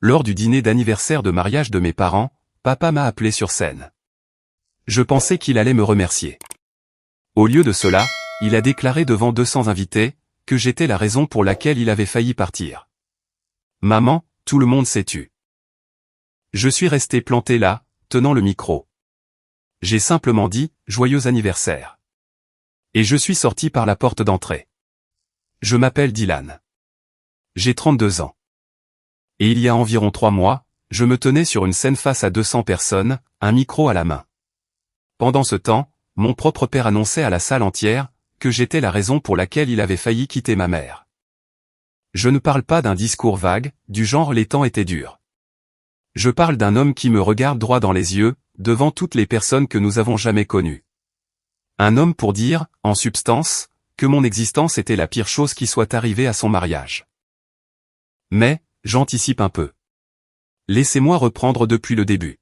Lors du dîner d'anniversaire de mariage de mes parents, papa m'a appelé sur scène. Je pensais qu'il allait me remercier. Au lieu de cela, il a déclaré devant 200 invités que j'étais la raison pour laquelle il avait failli partir. Maman, tout le monde s'est tu. Je suis resté planté là, tenant le micro. J'ai simplement dit « Joyeux anniversaire ». Et je suis sorti par la porte d'entrée. Je m'appelle Dylan. J'ai 32 ans. Et il y a environ 3 mois, je me tenais sur une scène face à 200 personnes, un micro à la main. Pendant ce temps, mon propre père annonçait à la salle entière que j'étais la raison pour laquelle il avait failli quitter ma mère. Je ne parle pas d'un discours vague, du genre les temps étaient durs. Je parle d'un homme qui me regarde droit dans les yeux, devant toutes les personnes que nous avons jamais connues. Un homme pour dire, en substance, que mon existence était la pire chose qui soit arrivée à son mariage. Mais, j'anticipe un peu. Laissez-moi reprendre depuis le début.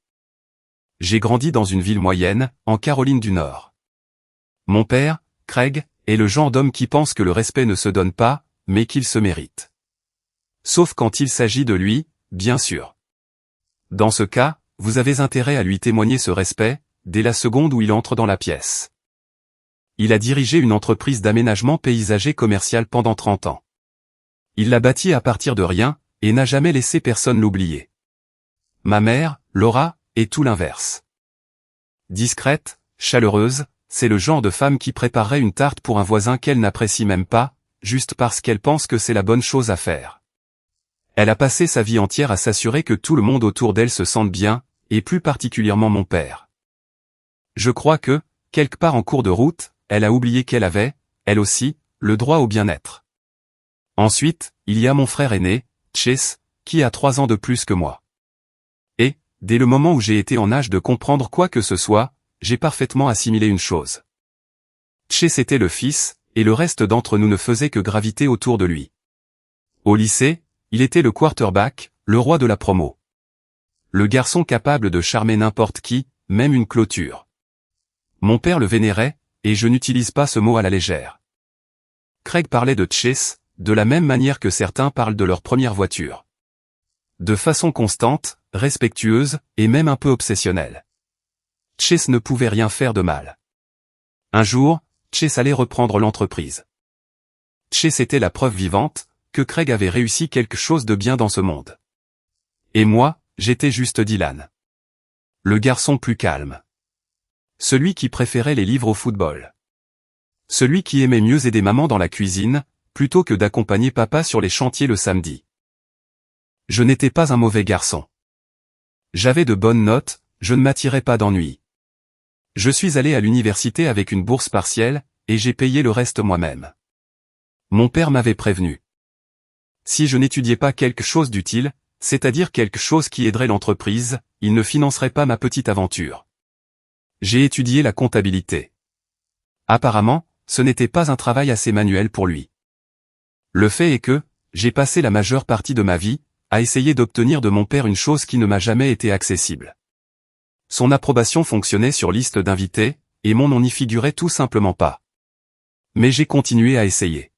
J'ai grandi dans une ville moyenne, en Caroline du Nord. Mon père, Craig, est le genre d'homme qui pense que le respect ne se donne pas, mais qu'il se mérite. Sauf quand il s'agit de lui, bien sûr. Dans ce cas, vous avez intérêt à lui témoigner ce respect, dès la seconde où il entre dans la pièce. Il a dirigé une entreprise d'aménagement paysager commercial pendant 30 ans. Il l'a bâtie à partir de rien, et n'a jamais laissé personne l'oublier. Ma mère, Laura, est tout l'inverse. Discrète, chaleureuse, c'est le genre de femme qui préparerait une tarte pour un voisin qu'elle n'apprécie même pas, juste parce qu'elle pense que c'est la bonne chose à faire. Elle a passé sa vie entière à s'assurer que tout le monde autour d'elle se sente bien, et plus particulièrement mon père. Je crois que, quelque part en cours de route, elle a oublié qu'elle avait, elle aussi, le droit au bien-être. Ensuite, il y a mon frère aîné, Chase, qui a 3 ans de plus que moi. Et, dès le moment où j'ai été en âge de comprendre quoi que ce soit, j'ai parfaitement assimilé une chose. Chase était le fils, et le reste d'entre nous ne faisait que graviter autour de lui. Au lycée, il était le quarterback, le roi de la promo. Le garçon capable de charmer n'importe qui, même une clôture. Mon père le vénérait, et je n'utilise pas ce mot à la légère. Craig parlait de Chase, de la même manière que certains parlent de leur première voiture. De façon constante, respectueuse, et même un peu obsessionnelle. Chase ne pouvait rien faire de mal. Un jour, Chase allait reprendre l'entreprise. Chase était la preuve vivante que Craig avait réussi quelque chose de bien dans ce monde. Et moi, j'étais juste Dylan. Le garçon plus calme. Celui qui préférait les livres au football. Celui qui aimait mieux aider maman dans la cuisine, plutôt que d'accompagner papa sur les chantiers le samedi. Je n'étais pas un mauvais garçon. J'avais de bonnes notes, je ne m'attirais pas d'ennui. Je suis allé à l'université avec une bourse partielle, et j'ai payé le reste moi-même. Mon père m'avait prévenu. Si je n'étudiais pas quelque chose d'utile, c'est-à-dire quelque chose qui aiderait l'entreprise, il ne financerait pas ma petite aventure. J'ai étudié la comptabilité. Apparemment, ce n'était pas un travail assez manuel pour lui. Le fait est que, j'ai passé la majeure partie de ma vie, à essayer d'obtenir de mon père une chose qui ne m'a jamais été accessible. Son approbation fonctionnait sur liste d'invités, et mon nom n'y figurait tout simplement pas. Mais j'ai continué à essayer.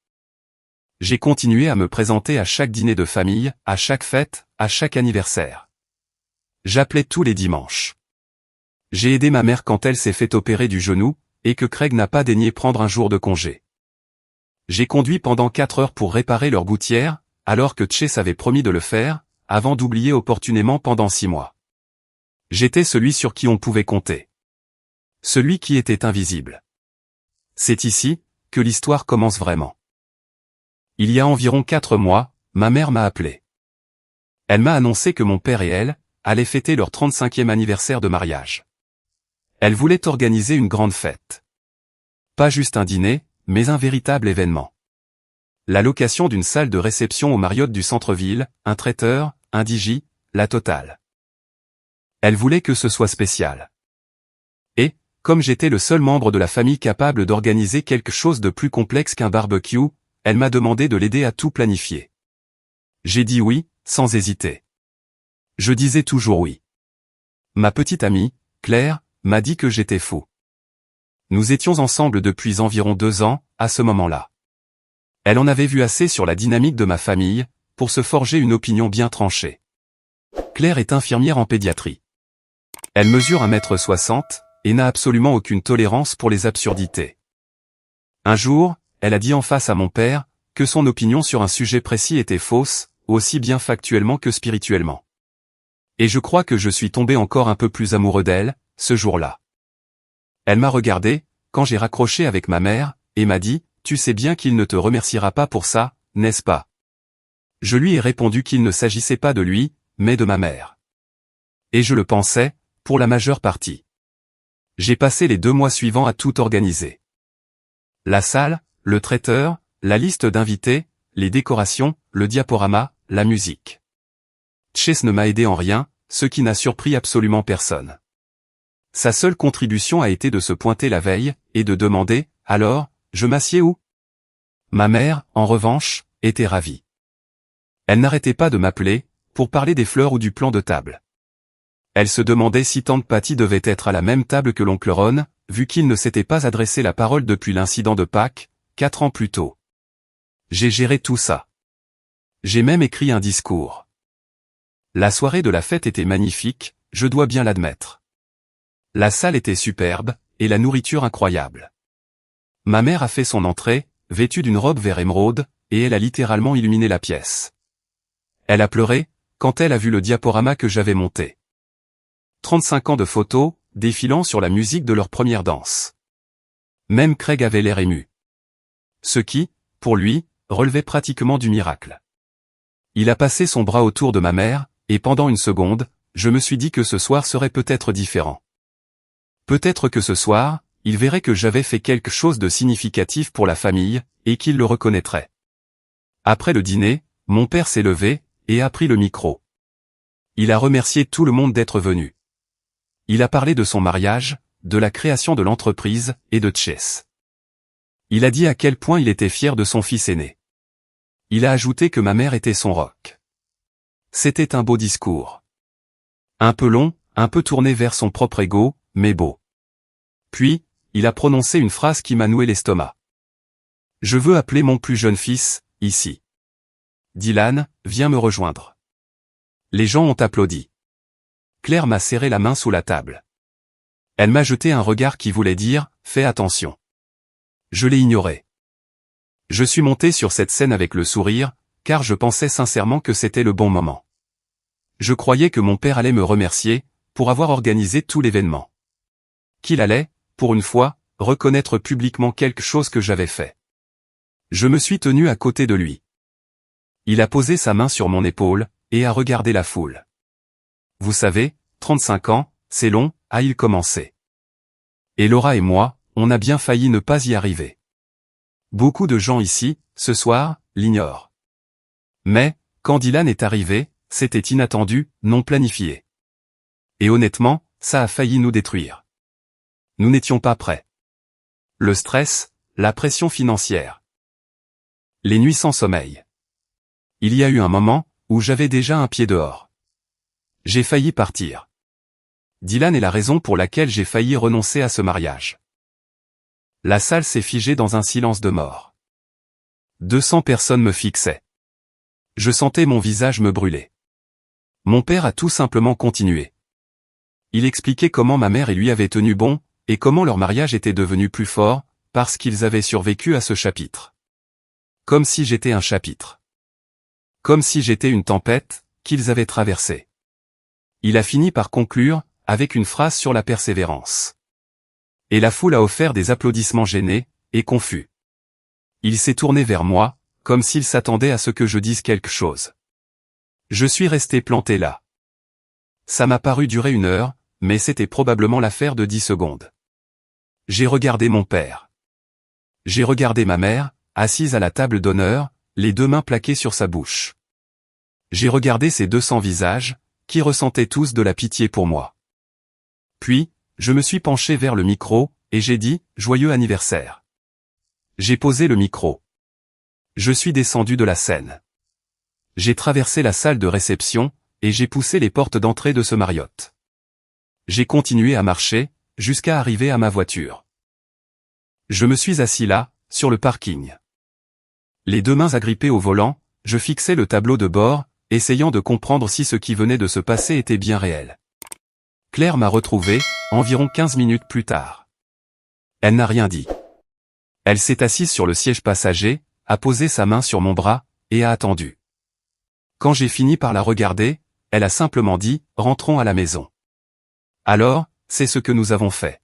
J'ai continué à me présenter à chaque dîner de famille, à chaque fête, à chaque anniversaire. J'appelais tous les dimanches. J'ai aidé ma mère quand elle s'est fait opérer du genou, et que Craig n'a pas daigné prendre un jour de congé. J'ai conduit pendant 4 heures pour réparer leur gouttière, alors que Chase avait promis de le faire, avant d'oublier opportunément pendant 6 mois. J'étais celui sur qui on pouvait compter. Celui qui était invisible. C'est ici que l'histoire commence vraiment. Il y a environ 4 mois, ma mère m'a appelé. Elle m'a annoncé que mon père et elle allaient fêter leur 35e anniversaire de mariage. Elle voulait organiser une grande fête. Pas juste un dîner, mais un véritable événement. La location d'une salle de réception au Marriott du centre-ville, un traiteur, un DJ, la totale. Elle voulait que ce soit spécial. Et, comme j'étais le seul membre de la famille capable d'organiser quelque chose de plus complexe qu'un barbecue, elle m'a demandé de l'aider à tout planifier. J'ai dit oui, sans hésiter. Je disais toujours oui. Ma petite amie, Claire, m'a dit que j'étais fou. Nous étions ensemble depuis environ 2 ans, à ce moment-là. Elle en avait vu assez sur la dynamique de ma famille, pour se forger une opinion bien tranchée. Claire est infirmière en pédiatrie. Elle mesure 1,60 m et n'a absolument aucune tolérance pour les absurdités. Un jour, elle a dit en face à mon père que son opinion sur un sujet précis était fausse, aussi bien factuellement que spirituellement. Et je crois que je suis tombé encore un peu plus amoureux d'elle, ce jour-là. Elle m'a regardé, quand j'ai raccroché avec ma mère, et m'a dit, « Tu sais bien qu'il ne te remerciera pas pour ça, n'est-ce pas ?» Je lui ai répondu qu'il ne s'agissait pas de lui, mais de ma mère. Et je le pensais, pour la majeure partie. J'ai passé les 2 mois suivants à tout organiser. La salle, le traiteur, la liste d'invités, les décorations, le diaporama, la musique. Chase ne m'a aidé en rien, ce qui n'a surpris absolument personne. Sa seule contribution a été de se pointer la veille, et de demander, « Alors, je m'assieds où ?» Ma mère, en revanche, était ravie. Elle n'arrêtait pas de m'appeler, pour parler des fleurs ou du plan de table. Elle se demandait si tante Patty devait être à la même table que l'oncle Ron, vu qu'il ne s'était pas adressé la parole depuis l'incident de Pâques, 4 ans plus tôt. J'ai géré tout ça. J'ai même écrit un discours. La soirée de la fête était magnifique, je dois bien l'admettre. La salle était superbe, et la nourriture incroyable. Ma mère a fait son entrée, vêtue d'une robe vert émeraude, et elle a littéralement illuminé la pièce. Elle a pleuré, quand elle a vu le diaporama que j'avais monté. 35 ans de photos, défilant sur la musique de leur première danse. Même Craig avait l'air ému. Ce qui, pour lui, relevait pratiquement du miracle. Il a passé son bras autour de ma mère, et pendant une seconde, je me suis dit que ce soir serait peut-être différent. Peut-être que ce soir, il verrait que j'avais fait quelque chose de significatif pour la famille, et qu'il le reconnaîtrait. Après le dîner, mon père s'est levé, et a pris le micro. Il a remercié tout le monde d'être venu. Il a parlé de son mariage, de la création de l'entreprise, et de Chase. Il a dit à quel point il était fier de son fils aîné. Il a ajouté que ma mère était son rock. C'était un beau discours. Un peu long, un peu tourné vers son propre ego, mais beau. Puis, il a prononcé une phrase qui m'a noué l'estomac. « Je veux appeler mon plus jeune fils, ici. Dylan, viens me rejoindre. » Les gens ont applaudi. Claire m'a serré la main sous la table. Elle m'a jeté un regard qui voulait dire « Fais attention ». Je l'ai ignoré. Je suis monté sur cette scène avec le sourire, car je pensais sincèrement que c'était le bon moment. Je croyais que mon père allait me remercier, pour avoir organisé tout l'événement. Qu'il allait, pour une fois, reconnaître publiquement quelque chose que j'avais fait. Je me suis tenu à côté de lui. Il a posé sa main sur mon épaule, et a regardé la foule. Vous savez, 35 ans, c'est long, a-il commencé. Et Laura et moi, on a bien failli ne pas y arriver. Beaucoup de gens ici, ce soir, l'ignorent. Mais, quand Dylan est arrivé, c'était inattendu, non planifié. Et honnêtement, ça a failli nous détruire. Nous n'étions pas prêts. Le stress, la pression financière. Les nuits sans sommeil. Il y a eu un moment, où j'avais déjà un pied dehors. J'ai failli partir. Dylan est la raison pour laquelle j'ai failli renoncer à ce mariage. La salle s'est figée dans un silence de mort. 200 personnes me fixaient. Je sentais mon visage me brûler. Mon père a tout simplement continué. Il expliquait comment ma mère et lui avaient tenu bon, et comment leur mariage était devenu plus fort, parce qu'ils avaient survécu à ce chapitre. Comme si j'étais un chapitre. Comme si j'étais une tempête, qu'ils avaient traversée. Il a fini par conclure, avec une phrase sur la persévérance. Et la foule a offert des applaudissements gênés, et confus. Il s'est tourné vers moi, comme s'il s'attendait à ce que je dise quelque chose. Je suis resté planté là. Ça m'a paru durer 1 heure, mais c'était probablement l'affaire de 10 secondes. J'ai regardé mon père. J'ai regardé ma mère, assise à la table d'honneur, les 2 mains plaquées sur sa bouche. J'ai regardé ces 200 visages, qui ressentaient tous de la pitié pour moi. Puis, je me suis penché vers le micro, et j'ai dit « Joyeux anniversaire ». J'ai posé le micro. Je suis descendu de la scène. J'ai traversé la salle de réception, et j'ai poussé les portes d'entrée de ce Marriott. J'ai continué à marcher, jusqu'à arriver à ma voiture. Je me suis assis là, sur le parking. Les 2 mains agrippées au volant, je fixais le tableau de bord, essayant de comprendre si ce qui venait de se passer était bien réel. Claire m'a retrouvé, environ 15 minutes plus tard. Elle n'a rien dit. Elle s'est assise sur le siège passager, a posé sa main sur mon bras, et a attendu. Quand j'ai fini par la regarder, elle a simplement dit « Rentrons à la maison ». Alors, c'est ce que nous avons fait.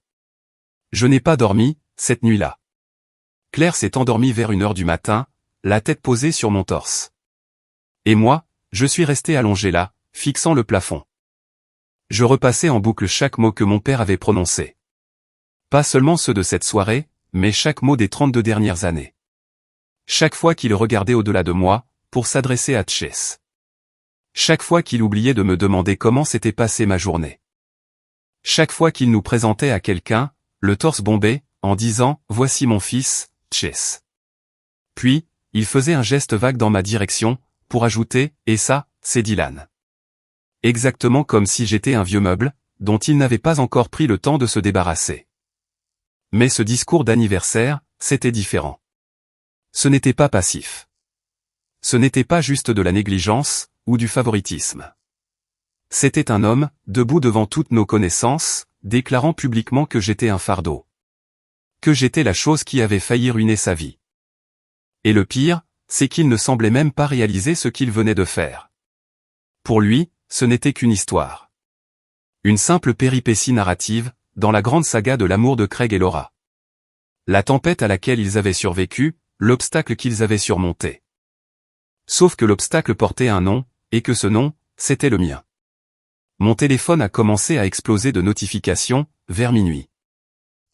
Je n'ai pas dormi, cette nuit-là. Claire s'est endormie vers 1h du matin, la tête posée sur mon torse. Et moi, je suis resté allongé là, fixant le plafond. Je repassais en boucle chaque mot que mon père avait prononcé. Pas seulement ceux de cette soirée, mais chaque mot des 32 dernières années. Chaque fois qu'il regardait au-delà de moi, pour s'adresser à Chase. Chaque fois qu'il oubliait de me demander comment s'était passée ma journée. Chaque fois qu'il nous présentait à quelqu'un, le torse bombé, en disant « Voici mon fils, Chase ». Puis, il faisait un geste vague dans ma direction, pour ajouter « Et ça, c'est Dylan ». Exactement comme si j'étais un vieux meuble, dont il n'avait pas encore pris le temps de se débarrasser. Mais ce discours d'anniversaire, c'était différent. Ce n'était pas passif. Ce n'était pas juste de la négligence, ou du favoritisme. C'était un homme, debout devant toutes nos connaissances, déclarant publiquement que j'étais un fardeau. Que j'étais la chose qui avait failli ruiner sa vie. Et le pire, c'est qu'il ne semblait même pas réaliser ce qu'il venait de faire. Pour lui, ce n'était qu'une histoire. Une simple péripétie narrative, dans la grande saga de l'amour de Craig et Laura. La tempête à laquelle ils avaient survécu, l'obstacle qu'ils avaient surmonté. Sauf que l'obstacle portait un nom, et que ce nom, c'était le mien. Mon téléphone a commencé à exploser de notifications, vers minuit.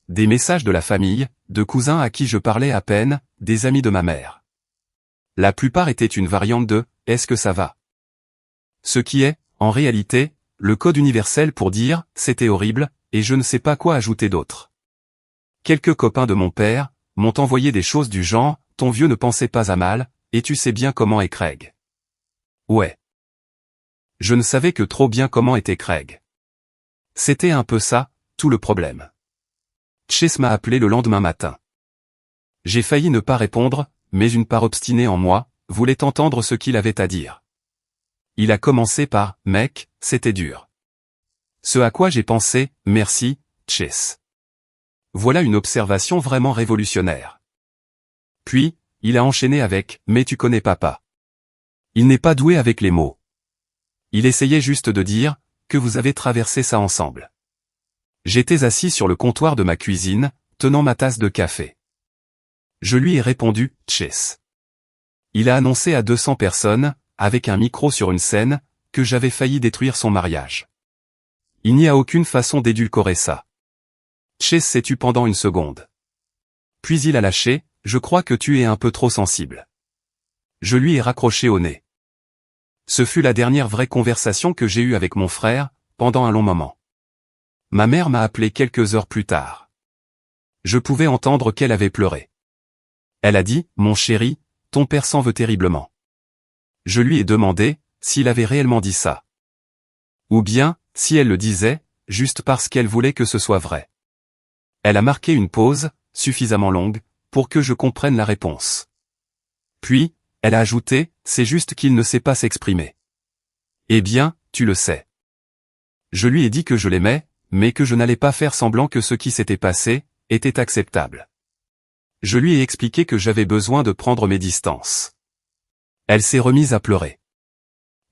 Des messages de la famille, de cousins à qui je parlais à peine, des amis de ma mère. La plupart étaient une variante de « Est-ce que ça va ?» Ce qui est, en réalité, le code universel pour dire « C'était horrible » et je ne sais pas quoi ajouter d'autre. Quelques copains de mon père m'ont envoyé des choses du genre « Ton vieux ne pensait pas à mal, et tu sais bien comment est Craig. » Ouais. Je ne savais que trop bien comment était Craig. C'était un peu ça, tout le problème. Chase m'a appelé le lendemain matin. J'ai failli ne pas répondre, mais une part obstinée en moi voulait entendre ce qu'il avait à dire. Il a commencé par « Mec, c'était dur ». Ce à quoi j'ai pensé « Merci, Chase ». Voilà une observation vraiment révolutionnaire. Puis, il a enchaîné avec « Mais tu connais papa ». Il n'est pas doué avec les mots. Il essayait juste de dire que vous avez traversé ça ensemble. J'étais assis sur le comptoir de ma cuisine, tenant ma tasse de café. Je lui ai répondu « Chase ». Il a annoncé à 200 personnes, avec un micro sur une scène, que j'avais failli détruire son mariage. Il n'y a aucune façon d'édulcorer ça. Chase s'est tu pendant une seconde. Puis il a lâché « Je crois que tu es un peu trop sensible ». Je lui ai raccroché au nez. Ce fut la dernière vraie conversation que j'ai eue avec mon frère, pendant un long moment. Ma mère m'a appelé quelques heures plus tard. Je pouvais entendre qu'elle avait pleuré. Elle a dit « Mon chéri, ton père s'en veut terriblement ». Je lui ai demandé s'il avait réellement dit ça. Ou bien, si elle le disait, juste parce qu'elle voulait que ce soit vrai. Elle a marqué une pause, suffisamment longue, pour que je comprenne la réponse. Puis, elle a ajouté, c'est juste qu'il ne sait pas s'exprimer. Eh bien, tu le sais. Je lui ai dit que je l'aimais, mais que je n'allais pas faire semblant que ce qui s'était passé était acceptable. Je lui ai expliqué que j'avais besoin de prendre mes distances. Elle s'est remise à pleurer.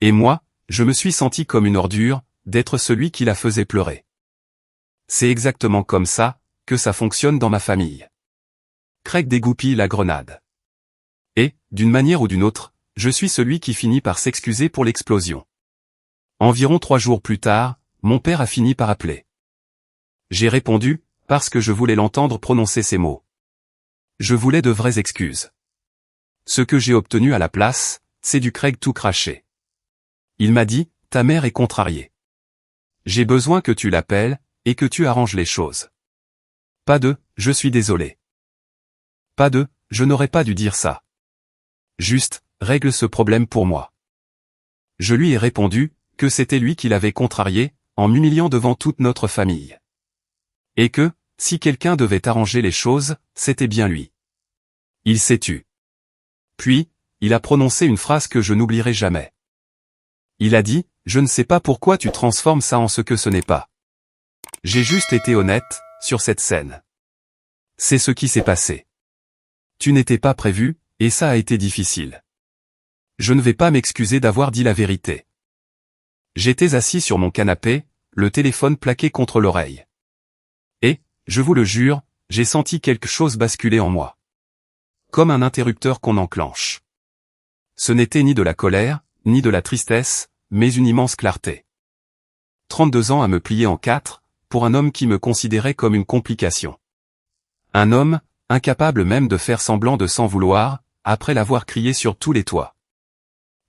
Et moi, je me suis senti comme une ordure, d'être celui qui la faisait pleurer. C'est exactement comme ça que ça fonctionne dans ma famille. Craig dégoupille la grenade. Et, d'une manière ou d'une autre, je suis celui qui finit par s'excuser pour l'explosion. Environ 3 jours plus tard, mon père a fini par appeler. J'ai répondu, parce que je voulais l'entendre prononcer ces mots. Je voulais de vraies excuses. Ce que j'ai obtenu à la place, c'est du Craig tout craché. Il m'a dit, ta mère est contrariée. J'ai besoin que tu l'appelles, et que tu arranges les choses. Pas de, je suis désolé. Pas de, je n'aurais pas dû dire ça. Juste, règle ce problème pour moi. Je lui ai répondu, que c'était lui qui l'avait contrarié, en m'humiliant devant toute notre famille. Et que, si quelqu'un devait arranger les choses, c'était bien lui. Il s'est tu. Puis, il a prononcé une phrase que je n'oublierai jamais. Il a dit, je ne sais pas pourquoi tu transformes ça en ce que ce n'est pas. J'ai juste été honnête, sur cette scène. C'est ce qui s'est passé. Tu n'étais pas prévu, et ça a été difficile. Je ne vais pas m'excuser d'avoir dit la vérité. J'étais assis sur mon canapé, le téléphone plaqué contre l'oreille. Et, je vous le jure, j'ai senti quelque chose basculer en moi. Comme un interrupteur qu'on enclenche. Ce n'était ni de la colère, ni de la tristesse, mais une immense clarté. 32 ans à me plier en quatre, pour un homme qui me considérait comme une complication. Un homme, incapable même de faire semblant de s'en vouloir, après l'avoir crié sur tous les toits.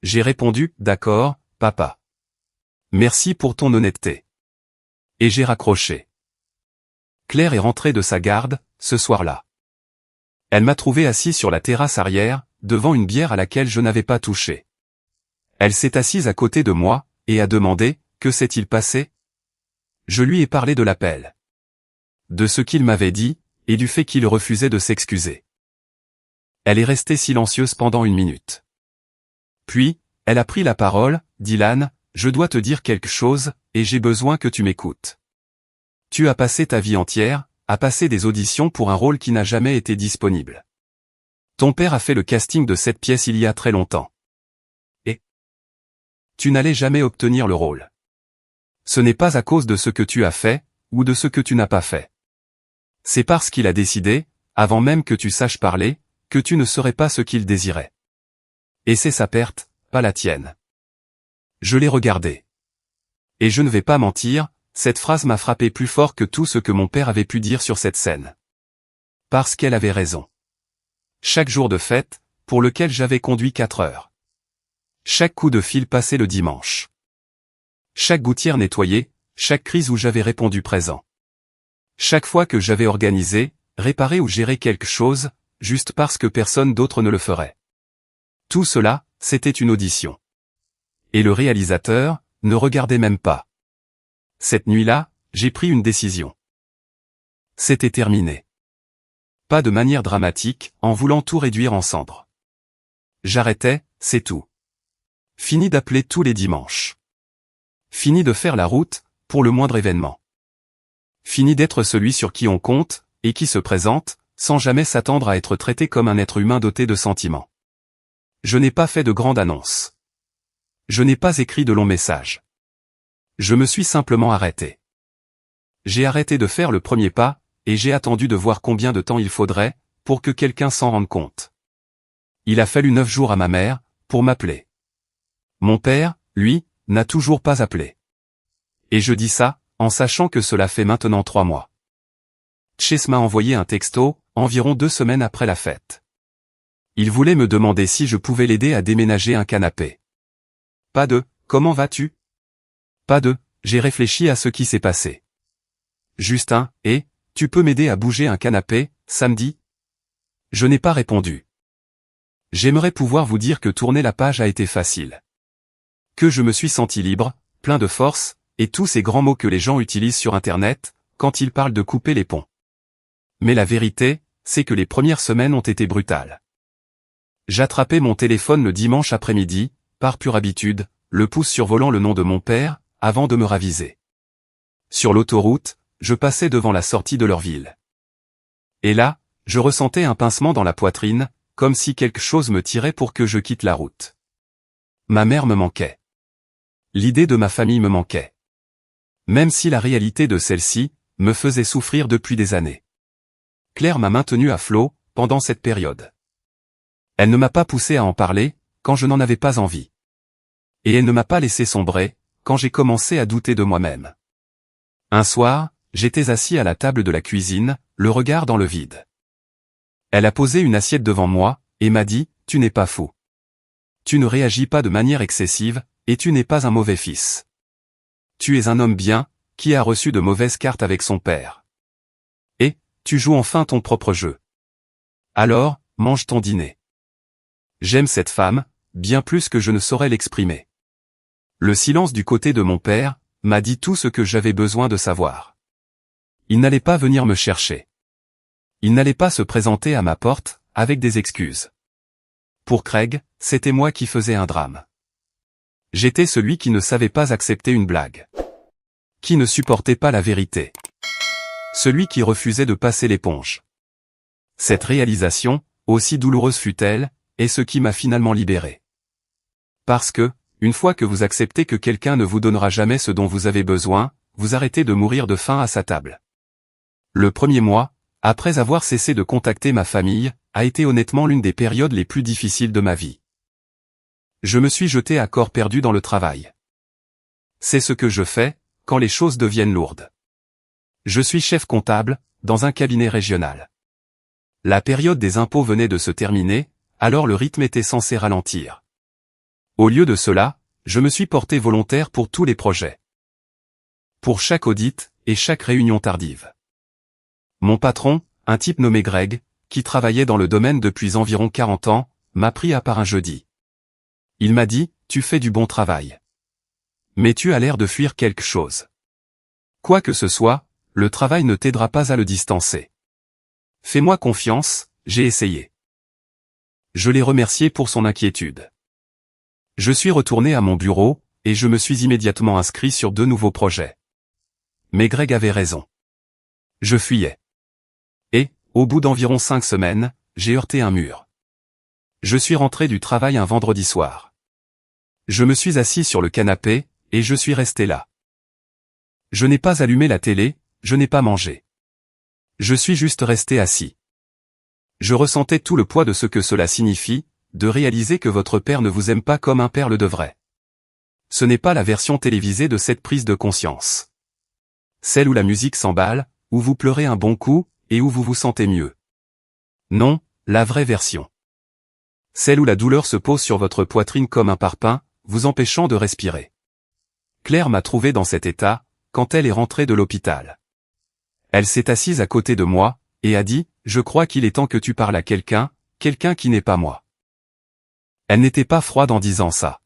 J'ai répondu, d'accord, papa. Merci pour ton honnêteté. Et j'ai raccroché. Claire est rentrée de sa garde, ce soir-là. Elle m'a trouvé assis sur la terrasse arrière, devant une bière à laquelle je n'avais pas touché. Elle s'est assise à côté de moi, et a demandé, que s'est-il passé? Je lui ai parlé de l'appel. De ce qu'il m'avait dit, et du fait qu'il refusait de s'excuser. Elle est restée silencieuse pendant 1 minute. Puis, elle a pris la parole, Dylan, je dois te dire quelque chose, et j'ai besoin que tu m'écoutes. Tu as passé ta vie entière, à passer des auditions pour un rôle qui n'a jamais été disponible. Ton père a fait le casting de cette pièce il y a très longtemps. Et tu n'allais jamais obtenir le rôle. Ce n'est pas à cause de ce que tu as fait, ou de ce que tu n'as pas fait. C'est parce qu'il a décidé, avant même que tu saches parler, que tu ne serais pas ce qu'il désirait. Et c'est sa perte, pas la tienne. Je l'ai regardé. Et je ne vais pas mentir, cette phrase m'a frappé plus fort que tout ce que mon père avait pu dire sur cette scène. Parce qu'elle avait raison. Chaque jour de fête, pour lequel j'avais conduit 4 heures. Chaque coup de fil passé le dimanche. Chaque gouttière nettoyée, chaque crise où j'avais répondu présent. Chaque fois que j'avais organisé, réparé ou géré quelque chose, juste parce que personne d'autre ne le ferait. Tout cela, c'était une audition. Et le réalisateur, ne regardait même pas. Cette nuit-là, j'ai pris une décision. C'était terminé. Pas de manière dramatique, en voulant tout réduire en cendres. J'arrêtais, c'est tout. Fini d'appeler tous les dimanches. Fini de faire la route, pour le moindre événement. Fini d'être celui sur qui on compte, et qui se présente, sans jamais s'attendre à être traité comme un être humain doté de sentiments. Je n'ai pas fait de grande annonce. Je n'ai pas écrit de longs messages. Je me suis simplement arrêté. J'ai arrêté de faire le premier pas, et j'ai attendu de voir combien de temps il faudrait, pour que quelqu'un s'en rende compte. Il a fallu 9 jours à ma mère, pour m'appeler. Mon père, lui, n'a toujours pas appelé. Et je dis ça, en sachant que cela fait maintenant 3 mois. Chase m'a envoyé un texto, environ 2 semaines après la fête. Il voulait me demander si je pouvais l'aider à déménager un canapé. Pas de « comment vas-tu » Pas de « j'ai réfléchi à ce qui s'est passé ». Juste un « et, tu peux m'aider à bouger un canapé, samedi ?» Je n'ai pas répondu. J'aimerais pouvoir vous dire que tourner la page a été facile. Que je me suis senti libre, plein de force, et tous ces grands mots que les gens utilisent sur Internet, quand ils parlent de couper les ponts. Mais la vérité, c'est que les premières semaines ont été brutales. J'attrapais mon téléphone le dimanche après-midi, par pure habitude, le pouce survolant le nom de mon père, avant de me raviser. Sur l'autoroute, je passais devant la sortie de leur ville. Et là, je ressentais un pincement dans la poitrine, comme si quelque chose me tirait pour que je quitte la route. Ma mère me manquait. L'idée de ma famille me manquait. Même si la réalité de celle-ci, me faisait souffrir depuis des années. Claire m'a maintenu à flot, pendant cette période. Elle ne m'a pas poussé à en parler, quand je n'en avais pas envie. Et elle ne m'a pas laissé sombrer, quand j'ai commencé à douter de moi-même. Un soir, j'étais assis à la table de la cuisine, le regard dans le vide. Elle a posé une assiette devant moi, et m'a dit, « Tu n'es pas fou. Tu ne réagis pas de manière excessive, et tu n'es pas un mauvais fils. Tu es un homme bien, qui a reçu de mauvaises cartes avec son père. Et, tu joues enfin ton propre jeu. Alors, mange ton dîner. » J'aime cette femme, bien plus que je ne saurais l'exprimer. Le silence du côté de mon père, m'a dit tout ce que j'avais besoin de savoir. Il n'allait pas venir me chercher. Il n'allait pas se présenter à ma porte, avec des excuses. Pour Craig, c'était moi qui faisais un drame. J'étais celui qui ne savait pas accepter une blague. Qui ne supportait pas la vérité. Celui qui refusait de passer l'éponge. Cette réalisation, aussi douloureuse fut-elle, est ce qui m'a finalement libéré. Parce que, une fois que vous acceptez que quelqu'un ne vous donnera jamais ce dont vous avez besoin, vous arrêtez de mourir de faim à sa table. Le premier mois, après avoir cessé de contacter ma famille, a été honnêtement l'une des périodes les plus difficiles de ma vie. Je me suis jeté à corps perdu dans le travail. C'est ce que je fais, quand les choses deviennent lourdes. Je suis chef comptable, dans un cabinet régional. La période des impôts venait de se terminer, alors le rythme était censé ralentir. Au lieu de cela, je me suis porté volontaire pour tous les projets. Pour chaque audit, et chaque réunion tardive. Mon patron, un type nommé Greg, qui travaillait dans le domaine depuis environ 40 ans, m'a pris à part un jeudi. Il m'a dit, tu fais du bon travail. Mais tu as l'air de fuir quelque chose. Quoi que ce soit, le travail ne t'aidera pas à le distancer. Fais-moi confiance, j'ai essayé. Je l'ai remercié pour son inquiétude. Je suis retourné à mon bureau, et je me suis immédiatement inscrit sur 2 nouveaux projets. Mais Greg avait raison. Je fuyais. Et, au bout d'environ 5 semaines, j'ai heurté un mur. Je suis rentré du travail un vendredi soir. Je me suis assis sur le canapé, et je suis resté là. Je n'ai pas allumé la télé, je n'ai pas mangé. Je suis juste resté assis. Je ressentais tout le poids de ce que cela signifie, de réaliser que votre père ne vous aime pas comme un père le devrait. Ce n'est pas la version télévisée de cette prise de conscience. Celle où la musique s'emballe, où vous pleurez un bon coup, et où vous vous sentez mieux. Non, la vraie version. Celle où la douleur se pose sur votre poitrine comme un parpaing, vous empêchant de respirer. Claire m'a trouvé dans cet état, quand elle est rentrée de l'hôpital. Elle s'est assise à côté de moi, et a dit, « Je crois qu'il est temps que tu parles à quelqu'un qui n'est pas moi. » Elle n'était pas froide en disant ça.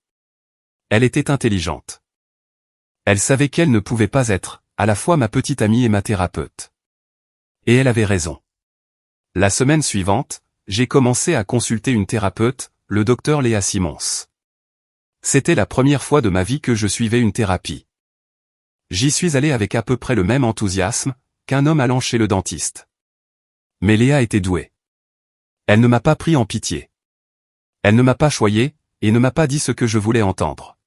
Elle était intelligente. Elle savait qu'elle ne pouvait pas être, à la fois ma petite amie et ma thérapeute. Et elle avait raison. La semaine suivante, j'ai commencé à consulter une thérapeute, le docteur Léa Simons. C'était la première fois de ma vie que je suivais une thérapie. J'y suis allé avec à peu près le même enthousiasme qu'un homme allant chez le dentiste. Mais Léa était douée. Elle ne m'a pas pris en pitié. Elle ne m'a pas choyé, et ne m'a pas dit ce que je voulais entendre.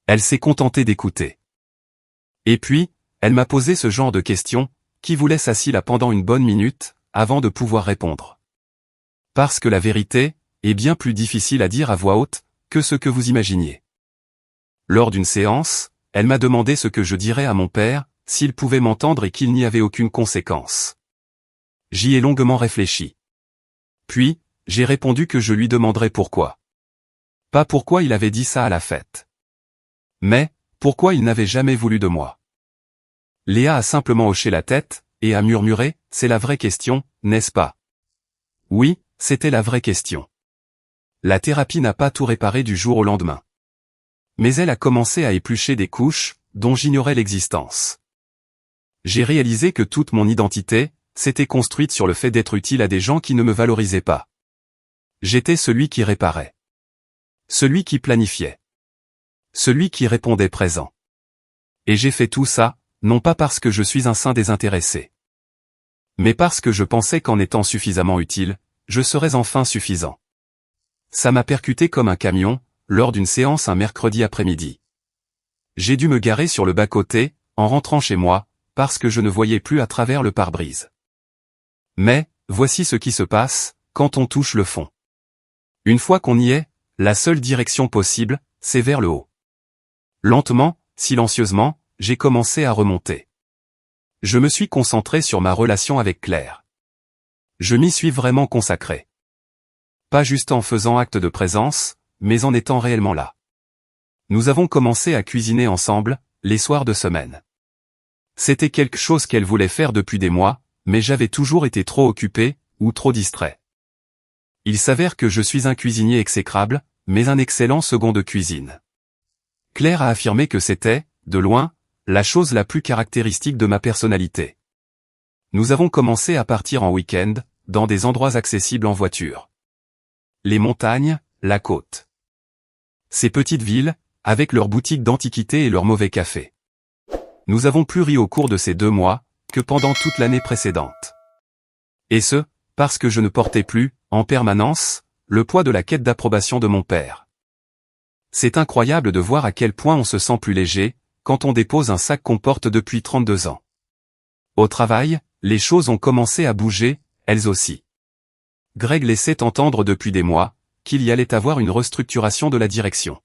Elle s'est contentée d'écouter. Et puis, elle m'a posé ce genre de questions, qui vous laisse assis là pendant une bonne minute, avant de pouvoir répondre. Parce que la vérité, est bien plus difficile à dire à voix haute, que ce que vous imaginiez. Lors d'une séance, elle m'a demandé ce que je dirais à mon père, s'il pouvait m'entendre et qu'il n'y avait aucune conséquence. J'y ai longuement réfléchi. Puis, j'ai répondu que je lui demanderais pourquoi. Pas pourquoi il avait dit ça à la fête. Mais, pourquoi il n'avait jamais voulu de moi. Léa a simplement hoché la tête, et a murmuré, « C'est la vraie question, n'est-ce pas ?» Oui, c'était la vraie question. La thérapie n'a pas tout réparé du jour au lendemain. Mais elle a commencé à éplucher des couches, dont j'ignorais l'existence. J'ai réalisé que toute mon identité, s'était construite sur le fait d'être utile à des gens qui ne me valorisaient pas. J'étais celui qui réparait. Celui qui planifiait. Celui qui répondait présent. Et j'ai fait tout ça, non pas parce que je suis un saint désintéressé. Mais parce que je pensais qu'en étant suffisamment utile, je serais enfin suffisant. Ça m'a percuté comme un camion, lors d'une séance un mercredi après-midi. J'ai dû me garer sur le bas-côté, en rentrant chez moi, parce que je ne voyais plus à travers le pare-brise. Mais, voici ce qui se passe, quand on touche le fond. Une fois qu'on y est, la seule direction possible, c'est vers le haut. Lentement, silencieusement, j'ai commencé à remonter. Je me suis concentré sur ma relation avec Claire. Je m'y suis vraiment consacré. Pas juste en faisant acte de présence, mais en étant réellement là. Nous avons commencé à cuisiner ensemble, les soirs de semaine. C'était quelque chose qu'elle voulait faire depuis des mois, mais j'avais toujours été trop occupé, ou trop distrait. Il s'avère que je suis un cuisinier exécrable, mais un excellent second de cuisine. Claire a affirmé que c'était, de loin, la chose la plus caractéristique de ma personnalité. Nous avons commencé à partir en week-end, dans des endroits accessibles en voiture. Les montagnes, la côte. Ces petites villes, avec leur boutique d'antiquités et leur mauvais café. Nous avons plus ri au cours de ces 2 mois, que pendant toute l'année précédente. Et ce, parce que je ne portais plus, en permanence, le poids de la quête d'approbation de mon père. C'est incroyable de voir à quel point on se sent plus léger, quand on dépose un sac qu'on porte depuis 32 ans. Au travail, les choses ont commencé à bouger, elles aussi. Greg laissait entendre depuis des mois, qu'il y allait avoir une restructuration de la direction.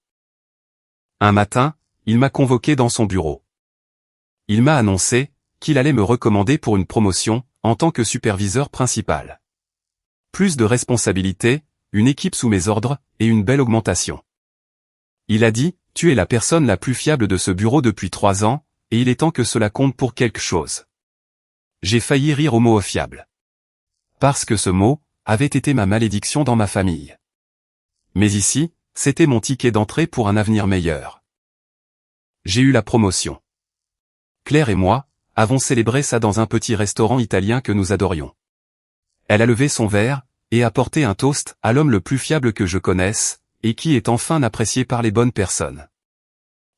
Un matin, il m'a convoqué dans son bureau. Il m'a annoncé qu'il allait me recommander pour une promotion, en tant que superviseur principal. Plus de responsabilités, une équipe sous mes ordres, et une belle augmentation. Il a dit, tu es la personne la plus fiable de ce bureau depuis 3 ans, et il est temps que cela compte pour quelque chose. J'ai failli rire au mot fiable. Parce que ce mot avait été ma malédiction dans ma famille. Mais ici, c'était mon ticket d'entrée pour un avenir meilleur. J'ai eu la promotion. Claire et moi avons célébré ça dans un petit restaurant italien que nous adorions. Elle a levé son verre et a porté un toast à l'homme le plus fiable que je connaisse, et qui est enfin apprécié par les bonnes personnes.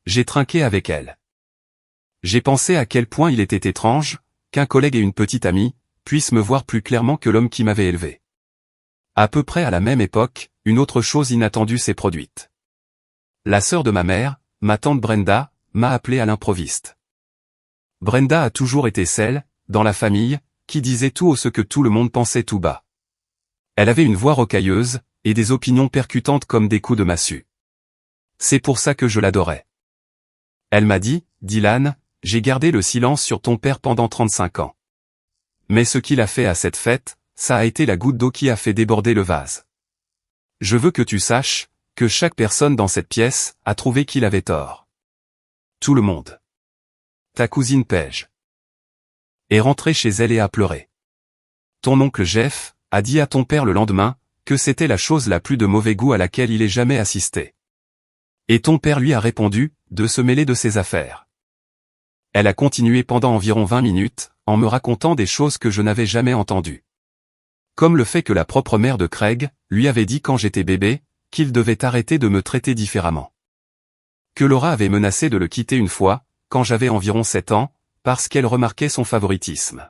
J'ai trinqué avec elle. J'ai pensé à quel point il était étrange qu'un collègue et une petite amie puissent me voir plus clairement que l'homme qui m'avait élevé. À peu près à la même époque, une autre chose inattendue s'est produite. La sœur de ma mère, ma tante Brenda, m'a appelé à l'improviste. Brenda a toujours été celle, dans la famille, qui disait tout haut ce que tout le monde pensait tout bas. Elle avait une voix rocailleuse, et des opinions percutantes comme des coups de massue. C'est pour ça que je l'adorais. Elle m'a dit, Dylan, j'ai gardé le silence sur ton père pendant 35 ans. Mais ce qu'il a fait à cette fête, ça a été la goutte d'eau qui a fait déborder le vase. Je veux que tu saches, que chaque personne dans cette pièce a trouvé qu'il avait tort. Tout le monde. Ta cousine Paige est rentrée chez elle et a pleuré. Ton oncle Jeff a dit à ton père le lendemain que c'était la chose la plus de mauvais goût à laquelle il ait jamais assisté. Et ton père lui a répondu de se mêler de ses affaires. Elle a continué pendant environ 20 minutes, en me racontant des choses que je n'avais jamais entendues. Comme le fait que la propre mère de Craig lui avait dit quand j'étais bébé qu'il devait arrêter de me traiter différemment. Que Laura avait menacé de le quitter une fois, quand j'avais environ 7 ans, parce qu'elle remarquait son favoritisme.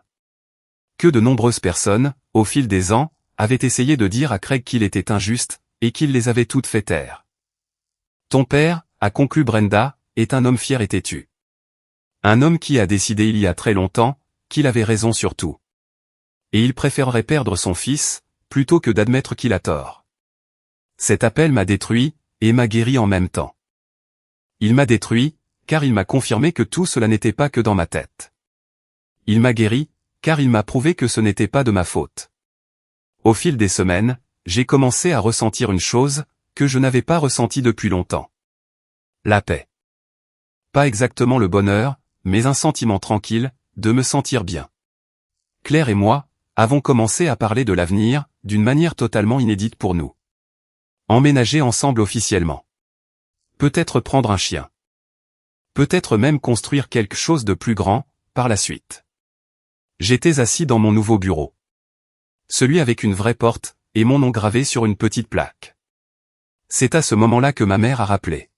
Que de nombreuses personnes, au fil des ans, avaient essayé de dire à Craig qu'il était injuste, et qu'il les avait toutes fait taire. Ton père, a conclu Brenda, est un homme fier et têtu. Un homme qui a décidé il y a très longtemps, qu'il avait raison sur tout. Et il préférerait perdre son fils, plutôt que d'admettre qu'il a tort. Cet appel m'a détruit, et m'a guéri en même temps. Il m'a détruit, car il m'a confirmé que tout cela n'était pas que dans ma tête. Il m'a guéri, car il m'a prouvé que ce n'était pas de ma faute. Au fil des semaines, j'ai commencé à ressentir une chose, que je n'avais pas ressentie depuis longtemps. La paix. Pas exactement le bonheur, mais un sentiment tranquille, de me sentir bien. Claire et moi, avons commencé à parler de l'avenir, d'une manière totalement inédite pour nous. Emménager ensemble officiellement. Peut-être prendre un chien. Peut-être même construire quelque chose de plus grand, par la suite. J'étais assis dans mon nouveau bureau. Celui avec une vraie porte, et mon nom gravé sur une petite plaque. C'est à ce moment-là que ma mère a rappelé.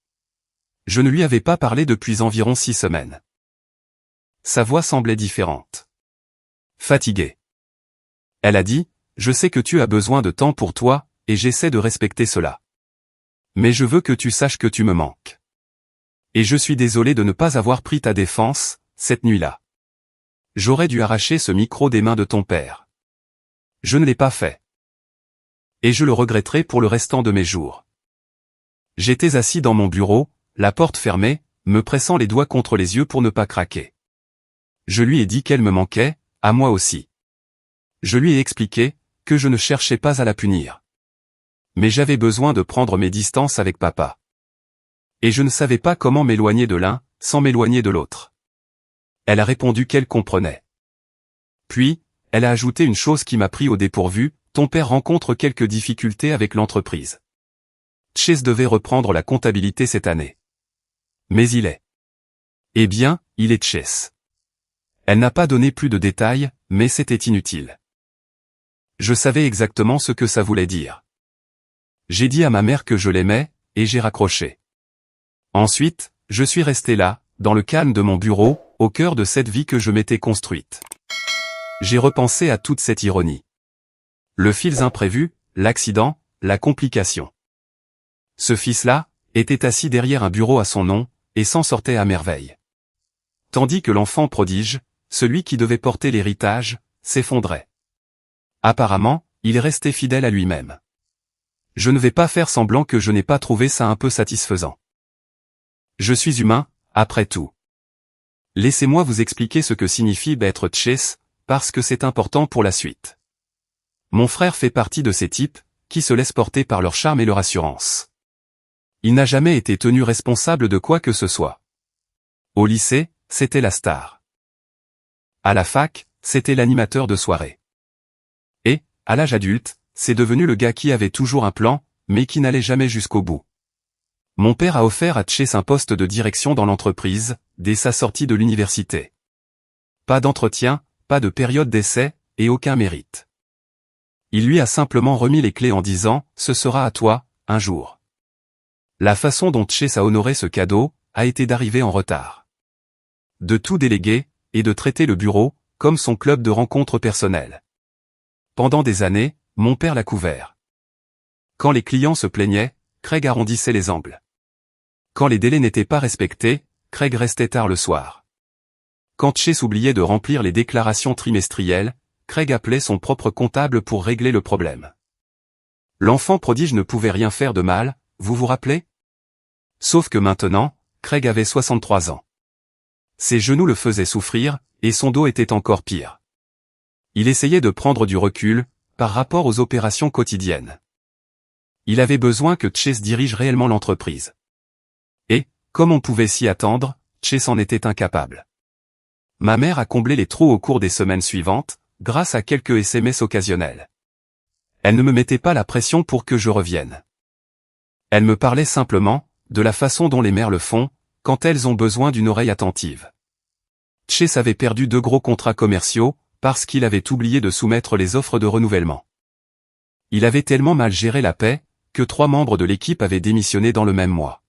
Je ne lui avais pas parlé depuis environ 6 semaines. Sa voix semblait différente. Fatiguée. Elle a dit, je sais que tu as besoin de temps pour toi, et j'essaie de respecter cela. Mais je veux que tu saches que tu me manques. Et je suis désolé de ne pas avoir pris ta défense, cette nuit-là. J'aurais dû arracher ce micro des mains de ton père. Je ne l'ai pas fait. Et je le regretterai pour le restant de mes jours. J'étais assis dans mon bureau, la porte fermée, me pressant les doigts contre les yeux pour ne pas craquer. Je lui ai dit qu'elle me manquait, à moi aussi. Je lui ai expliqué que je ne cherchais pas à la punir. Mais j'avais besoin de prendre mes distances avec papa. Et je ne savais pas comment m'éloigner de l'un, sans m'éloigner de l'autre. Elle a répondu qu'elle comprenait. Puis, elle a ajouté une chose qui m'a pris au dépourvu, ton père rencontre quelques difficultés avec l'entreprise. Chase devait reprendre la comptabilité cette année. Mais il est. Eh bien, il est Chase. Elle n'a pas donné plus de détails, mais c'était inutile. Je savais exactement ce que ça voulait dire. J'ai dit à ma mère que je l'aimais, et j'ai raccroché. Ensuite, je suis resté là, dans le calme de mon bureau, au cœur de cette vie que je m'étais construite. J'ai repensé à toute cette ironie. Le fils imprévu, l'accident, la complication. Ce fils-là, était assis derrière un bureau à son nom, et s'en sortait à merveille. Tandis que l'enfant prodige, celui qui devait porter l'héritage, s'effondrait. Apparemment, il restait fidèle à lui-même. Je ne vais pas faire semblant que je n'ai pas trouvé ça un peu satisfaisant. Je suis humain, après tout. Laissez-moi vous expliquer ce que signifie être Chase, parce que c'est important pour la suite. Mon frère fait partie de ces types, qui se laissent porter par leur charme et leur assurance. Il n'a jamais été tenu responsable de quoi que ce soit. Au lycée, c'était la star. À la fac, c'était l'animateur de soirée. Et, à l'âge adulte, c'est devenu le gars qui avait toujours un plan, mais qui n'allait jamais jusqu'au bout. Mon père a offert à Chase un poste de direction dans l'entreprise, dès sa sortie de l'université. Pas d'entretien, pas de période d'essai, et aucun mérite. Il lui a simplement remis les clés en disant « Ce sera à toi, un jour ». La façon dont Chase a honoré ce cadeau, a été d'arriver en retard. De tout déléguer, et de traiter le bureau, comme son club de rencontres personnelles. Pendant des années, mon père l'a couvert. Quand les clients se plaignaient, Craig arrondissait les angles. Quand les délais n'étaient pas respectés, Craig restait tard le soir. Quand Chase oubliait de remplir les déclarations trimestrielles, Craig appelait son propre comptable pour régler le problème. L'enfant prodige ne pouvait rien faire de mal, vous vous rappelez? Sauf que maintenant, Craig avait 63 ans. Ses genoux le faisaient souffrir, et son dos était encore pire. Il essayait de prendre du recul, par rapport aux opérations quotidiennes. Il avait besoin que Chase dirige réellement l'entreprise. Et, comme on pouvait s'y attendre, Chase en était incapable. Ma mère a comblé les trous au cours des semaines suivantes, grâce à quelques SMS occasionnels. Elle ne me mettait pas la pression pour que je revienne. Elle me parlait simplement, de la façon dont les mères le font, quand elles ont besoin d'une oreille attentive. Chase avait perdu 2 gros contrats commerciaux, parce qu'il avait oublié de soumettre les offres de renouvellement. Il avait tellement mal géré la paie, que 3 membres de l'équipe avaient démissionné dans le même mois.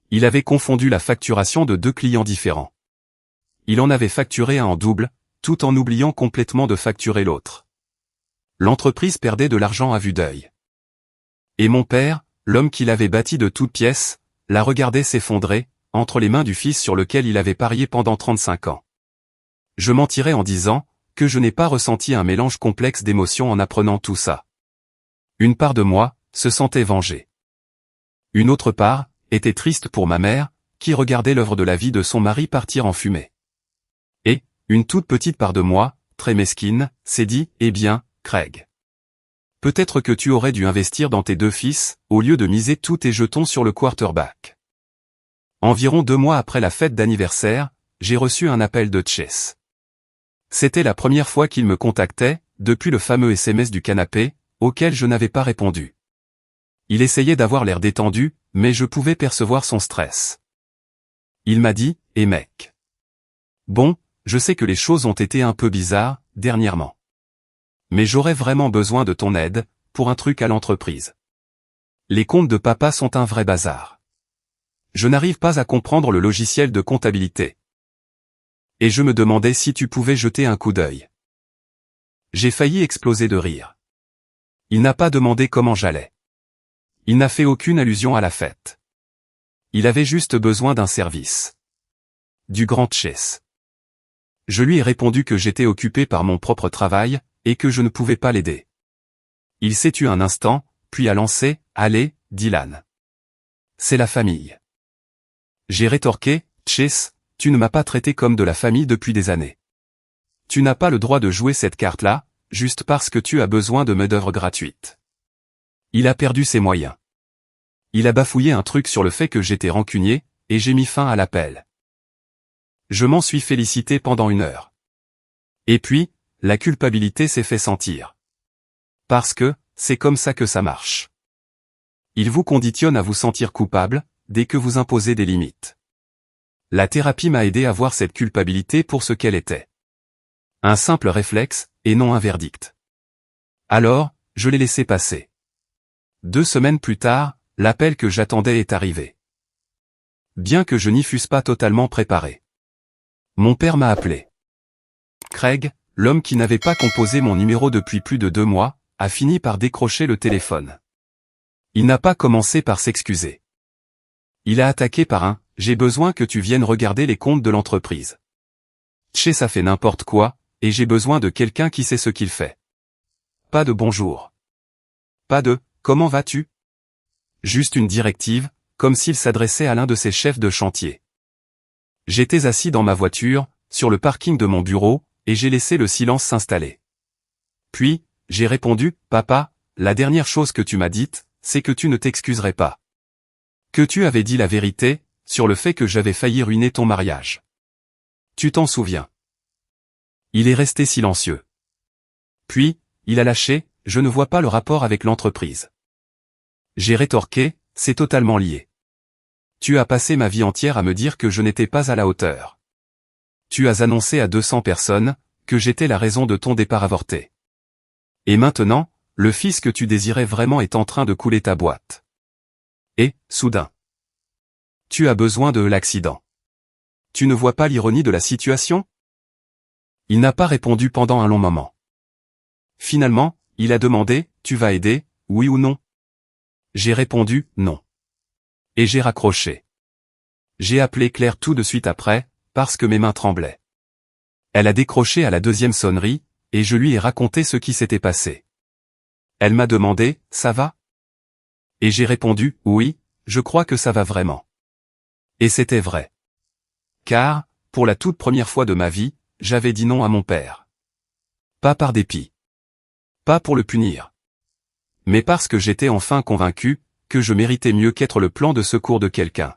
Il avait confondu la facturation de 2 clients différents. Il en avait facturé un en double, tout en oubliant complètement de facturer l'autre. L'entreprise perdait de l'argent à vue d'œil. Et mon père, l'homme qu'il avait bâti de toutes pièces, la regardait s'effondrer, entre les mains du fils sur lequel il avait parié pendant 35 ans. Je mentirais en disant, que je n'ai pas ressenti un mélange complexe d'émotions en apprenant tout ça. Une part de moi, se sentait vengée. Une autre part, était triste pour ma mère, qui regardait l'œuvre de la vie de son mari partir en fumée. Et, une toute petite part de moi, très mesquine, s'est dit, eh bien, Craig. Peut-être que tu aurais dû investir dans tes 2 fils, au lieu de miser tous tes jetons sur le quarterback. Environ 2 mois après la fête d'anniversaire, j'ai reçu un appel de Chase. C'était la première fois qu'il me contactait, depuis le fameux SMS du canapé, auquel je n'avais pas répondu. Il essayait d'avoir l'air détendu, mais je pouvais percevoir son stress. Il m'a dit, « Eh mec. Bon, je sais que les choses ont été un peu bizarres, dernièrement. Mais j'aurais vraiment besoin de ton aide, pour un truc à l'entreprise. Les comptes de papa sont un vrai bazar. Je n'arrive pas à comprendre le logiciel de comptabilité. Et je me demandais si tu pouvais jeter un coup d'œil. » J'ai failli exploser de rire. Il n'a pas demandé comment j'allais. Il n'a fait aucune allusion à la fête. Il avait juste besoin d'un service. Du grand Chase. Je lui ai répondu que j'étais occupé par mon propre travail, et que je ne pouvais pas l'aider. Il s'est tu un instant, puis a lancé, « Allez, Dylan. C'est la famille. » J'ai rétorqué, « Chase, tu ne m'as pas traité comme de la famille depuis des années. Tu n'as pas le droit de jouer cette carte-là, juste parce que tu as besoin de main-d'œuvre gratuite. » Il a perdu ses moyens. Il a bafouillé un truc sur le fait que j'étais rancunier, et j'ai mis fin à l'appel. Je m'en suis félicité pendant 1 heure. Et puis, la culpabilité s'est fait sentir. Parce que, c'est comme ça que ça marche. Il vous conditionne à vous sentir coupable, dès que vous imposez des limites. La thérapie m'a aidé à voir cette culpabilité pour ce qu'elle était. Un simple réflexe, et non un verdict. Alors, je l'ai laissé passer. 2 semaines plus tard, l'appel que j'attendais est arrivé. bien que je n'y fusse pas totalement préparé. Mon père m'a appelé. Craig, l'homme qui n'avait pas composé mon numéro depuis plus de 2 mois, a fini par décrocher le téléphone. Il n'a pas commencé par s'excuser. Il a attaqué par un « J'ai besoin que tu viennes regarder les comptes de l'entreprise. Tché, ça fait n'importe quoi, et j'ai besoin de quelqu'un qui sait ce qu'il fait. » Pas de bonjour. Pas de « Comment vas-tu ?» Juste une directive, comme s'il s'adressait à l'un de ses chefs de chantier. J'étais assis dans ma voiture, sur le parking de mon bureau, et j'ai laissé le silence s'installer. Puis, j'ai répondu « Papa, la dernière chose que tu m'as dite, c'est que tu ne t'excuserais pas. Que tu avais dit la vérité, sur le fait que j'avais failli ruiner ton mariage. Tu t'en souviens. » Il est resté silencieux. Puis, il a lâché « Je ne vois pas le rapport avec l'entreprise. » J'ai rétorqué « C'est totalement lié. Tu as passé ma vie entière à me dire que je n'étais pas à la hauteur. Tu as annoncé à 200 personnes que j'étais la raison de ton départ avorté. Et maintenant, le fils que tu désirais vraiment est en train de couler ta boîte. Et, soudain, tu as besoin de l'accident. Tu ne vois pas l'ironie de la situation ? » Il n'a pas répondu pendant un long moment. Finalement, il a demandé « Tu vas aider, oui ou non ?» J'ai répondu « Non. » Et j'ai raccroché. J'ai appelé Claire tout de suite après, parce que mes mains tremblaient. Elle a décroché à la 2e sonnerie, et je lui ai raconté ce qui s'était passé. Elle m'a demandé « Ça va ?» Et j'ai répondu « Oui, je crois que ça va vraiment. » Et c'était vrai. Car, pour la toute première fois de ma vie, j'avais dit non à mon père. Pas par dépit. Pas pour le punir. Mais parce que j'étais enfin convaincu que je méritais mieux qu'être le plan de secours de quelqu'un.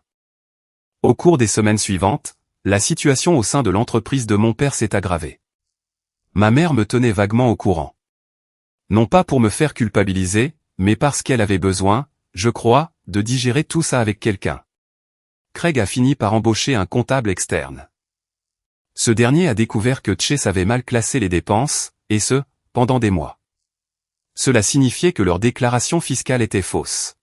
Au cours des semaines suivantes, la situation au sein de l'entreprise de mon père s'est aggravée. Ma mère me tenait vaguement au courant. Non pas pour me faire culpabiliser, mais parce qu'elle avait besoin, je crois, de digérer tout ça avec quelqu'un. Craig a fini par embaucher un comptable externe. Ce dernier a découvert que Tché avait mal classé les dépenses, et ce, pendant des mois. Cela signifiait que leur déclaration fiscale était fausse.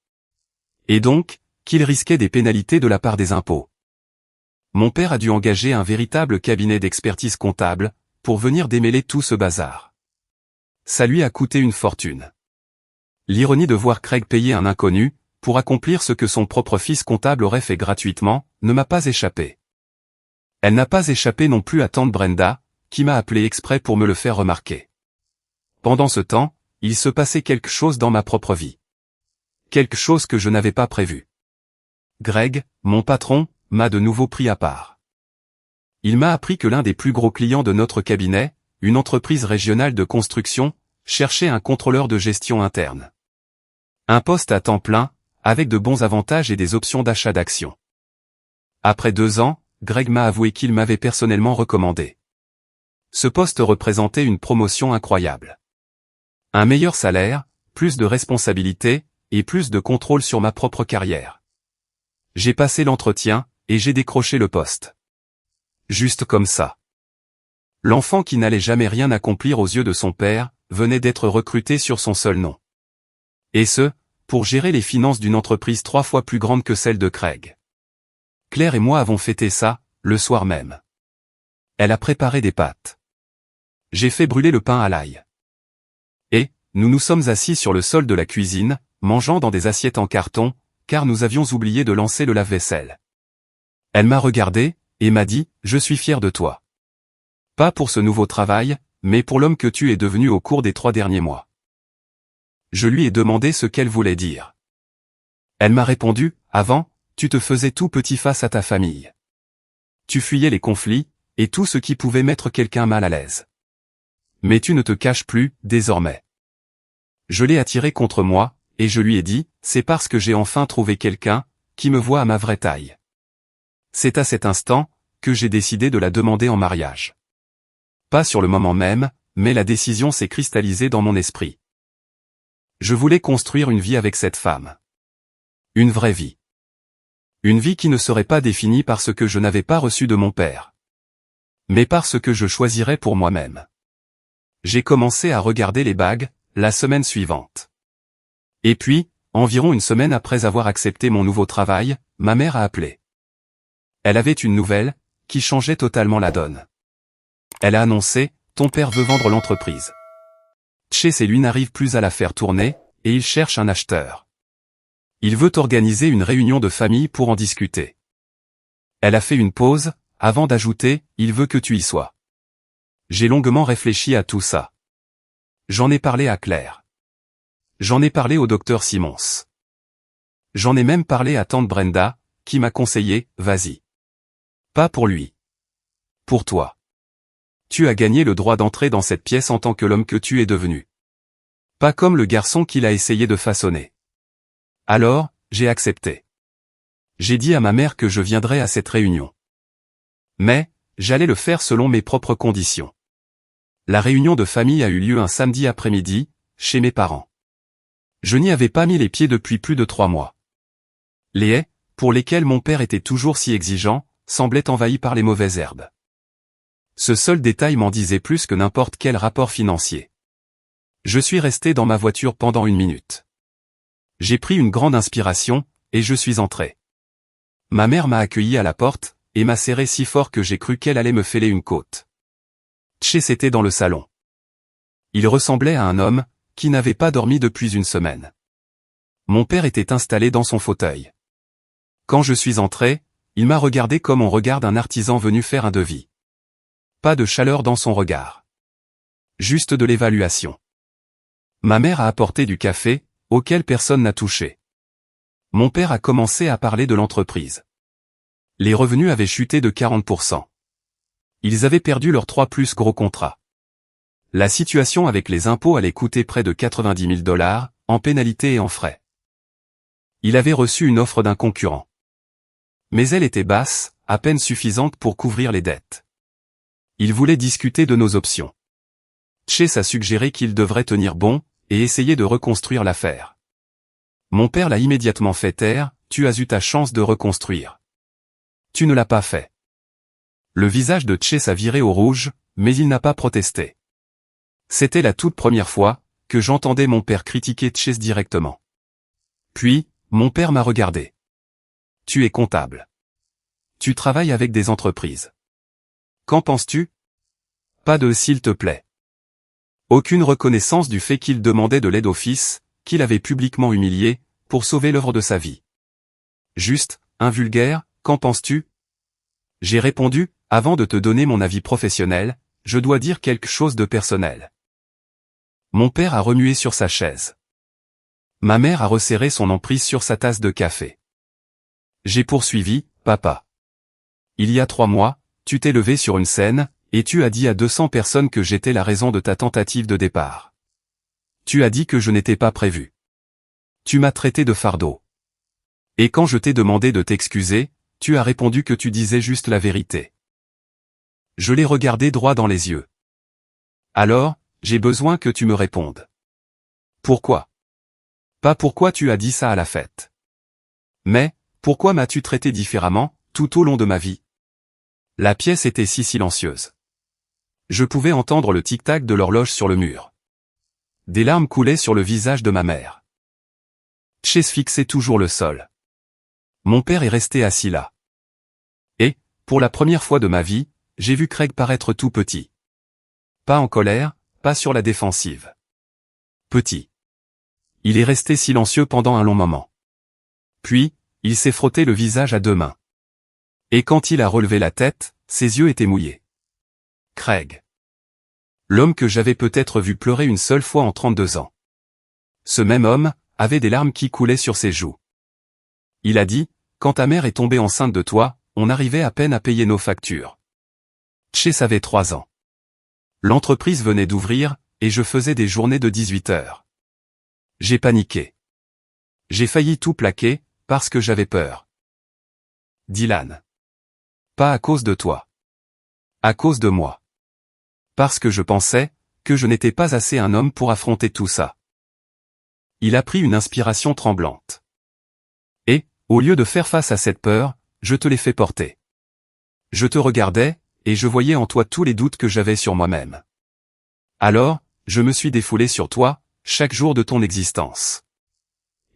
Et donc, qu'il risquait des pénalités de la part des impôts. Mon père a dû engager un véritable cabinet d'expertise comptable, pour venir démêler tout ce bazar. Ça lui a coûté une fortune. L'ironie de voir Craig payer un inconnu, pour accomplir ce que son propre fils comptable aurait fait gratuitement, ne m'a pas échappé. Elle n'a pas échappé non plus à tante Brenda, qui m'a appelé exprès pour me le faire remarquer. Pendant ce temps, il se passait quelque chose dans ma propre vie. Quelque chose que je n'avais pas prévu. Greg, mon patron, m'a de nouveau pris à part. Il m'a appris que l'un des plus gros clients de notre cabinet, une entreprise régionale de construction, cherchait un contrôleur de gestion interne. Un poste à temps plein, avec de bons avantages et des options d'achat d'actions. Après 2 ans, Greg m'a avoué qu'il m'avait personnellement recommandé. Ce poste représentait une promotion incroyable. Un meilleur salaire, plus de responsabilités, et plus de contrôle sur ma propre carrière. J'ai passé l'entretien, et j'ai décroché le poste. Juste comme ça. L'enfant qui n'allait jamais rien accomplir aux yeux de son père, venait d'être recruté sur son seul nom. Et ce, pour gérer les finances d'une entreprise 3 fois plus grande que celle de Craig. Claire et moi avons fêté ça, le soir même. Elle a préparé des pâtes. J'ai fait brûler le pain à l'ail. Et, nous nous sommes assis sur le sol de la cuisine, mangeant dans des assiettes en carton, car nous avions oublié de lancer le lave-vaisselle. Elle m'a regardé, et m'a dit « Je suis fier de toi. Pas pour ce nouveau travail, mais pour l'homme que tu es devenu au cours des 3 derniers mois. » Je lui ai demandé ce qu'elle voulait dire. Elle m'a répondu « Avant, tu te faisais tout petit face à ta famille. Tu fuyais les conflits, et tout ce qui pouvait mettre quelqu'un mal à l'aise. Mais tu ne te caches plus, désormais. » Je l'ai attiré contre moi, et je lui ai dit, c'est parce que j'ai enfin trouvé quelqu'un, qui me voit à ma vraie taille. C'est à cet instant, que j'ai décidé de la demander en mariage. Pas sur le moment même, mais la décision s'est cristallisée dans mon esprit. Je voulais construire une vie avec cette femme. Une vraie vie. Une vie qui ne serait pas définie par ce que je n'avais pas reçu de mon père. Mais par ce que je choisirais pour moi-même. J'ai commencé à regarder les bagues, la semaine suivante. Et puis, environ une semaine après avoir accepté mon nouveau travail, ma mère a appelé. Elle avait une nouvelle, qui changeait totalement la donne. Elle a annoncé, ton père veut vendre l'entreprise. Chase et lui n'arrivent plus à la faire tourner, et il cherche un acheteur. Il veut organiser une réunion de famille pour en discuter. Elle a fait une pause, avant d'ajouter, il veut que tu y sois. J'ai longuement réfléchi à tout ça. J'en ai parlé à Claire. J'en ai parlé au docteur Simons. J'en ai même parlé à tante Brenda, qui m'a conseillé, vas-y. Pas pour lui. Pour toi. Tu as gagné le droit d'entrer dans cette pièce en tant que l'homme que tu es devenu. Pas comme le garçon qu'il a essayé de façonner. Alors, j'ai accepté. J'ai dit à ma mère que je viendrais à cette réunion. Mais, j'allais le faire selon mes propres conditions. La réunion de famille a eu lieu un samedi après-midi, chez mes parents. Je n'y avais pas mis les pieds depuis plus de 3 mois. Les haies, pour lesquelles mon père était toujours si exigeant, semblaient envahies par les mauvaises herbes. Ce seul détail m'en disait plus que n'importe quel rapport financier. Je suis resté dans ma voiture pendant 1 minute. J'ai pris une grande inspiration, et je suis entré. Ma mère m'a accueilli à la porte, et m'a serré si fort que j'ai cru qu'elle allait me fêler une côte. Chase était dans le salon. Il ressemblait à un homme, qui n'avait pas dormi depuis 1 semaine. Mon père était installé dans son fauteuil. Quand je suis entré, il m'a regardé comme on regarde un artisan venu faire un devis. Pas de chaleur dans son regard. Juste de l'évaluation. Ma mère a apporté du café, auquel personne n'a touché. Mon père a commencé à parler de l'entreprise. Les revenus avaient chuté de 40%. Ils avaient perdu leurs 3 plus gros contrats. La situation avec les impôts allait coûter près de 90 000 $, en pénalités et en frais. Il avait reçu une offre d'un concurrent. Mais elle était basse, à peine suffisante pour couvrir les dettes. Il voulait discuter de nos options. Chase a suggéré qu'il devrait tenir bon, et essayer de reconstruire l'affaire. Mon père l'a immédiatement fait taire, tu as eu ta chance de reconstruire. Tu ne l'as pas fait. Le visage de Chase a viré au rouge, mais il n'a pas protesté. C'était la toute première fois, que j'entendais mon père critiquer Chase directement. Puis, mon père m'a regardé. Tu es comptable. Tu travailles avec des entreprises. Qu'en penses-tu? Pas de s'il te plaît. Aucune reconnaissance du fait qu'il demandait de l'aide au fils, qu'il avait publiquement humilié, pour sauver l'œuvre de sa vie. Juste, un vulgaire, qu'en penses-tu? J'ai répondu, avant de te donner mon avis professionnel, je dois dire quelque chose de personnel. Mon père a remué sur sa chaise. Ma mère a resserré son emprise sur sa tasse de café. J'ai poursuivi, papa. Il y a 3 mois, tu t'es levé sur une scène, et tu as dit à 200 personnes que j'étais la raison de ta tentative de départ. Tu as dit que je n'étais pas prévu. Tu m'as traité de fardeau. Et quand je t'ai demandé de t'excuser, tu as répondu que tu disais juste la vérité. Je l'ai regardé droit dans les yeux. Alors, j'ai besoin que tu me répondes. Pourquoi? Pas pourquoi tu as dit ça à la fête. Mais, pourquoi m'as-tu traité différemment, tout au long de ma vie? La pièce était si silencieuse. Je pouvais entendre le tic-tac de l'horloge sur le mur. Des larmes coulaient sur le visage de ma mère. Chase fixait toujours le sol. Mon père est resté assis là. Et, pour la première fois de ma vie, j'ai vu Craig paraître tout petit. Pas en colère, pas sur la défensive. Petit. Il est resté silencieux pendant un long moment. Puis, il s'est frotté le visage à 2 mains. Et quand il a relevé la tête, ses yeux étaient mouillés. Craig. L'homme que j'avais peut-être vu pleurer une seule fois en 32 ans. Ce même homme, avait des larmes qui coulaient sur ses joues. Il a dit, quand ta mère est tombée enceinte de toi, on arrivait à peine à payer nos factures. Chase avait 3 ans. L'entreprise venait d'ouvrir, et je faisais des journées de 18 heures. J'ai paniqué. J'ai failli tout plaquer, parce que j'avais peur. Dylan. Pas à cause de toi. À cause de moi. Parce que je pensais, que je n'étais pas assez un homme pour affronter tout ça. Il a pris une inspiration tremblante. Et, au lieu de faire face à cette peur, je te l'ai fait porter. Je te regardais, et je voyais en toi tous les doutes que j'avais sur moi-même. Alors, je me suis défoulé sur toi, chaque jour de ton existence.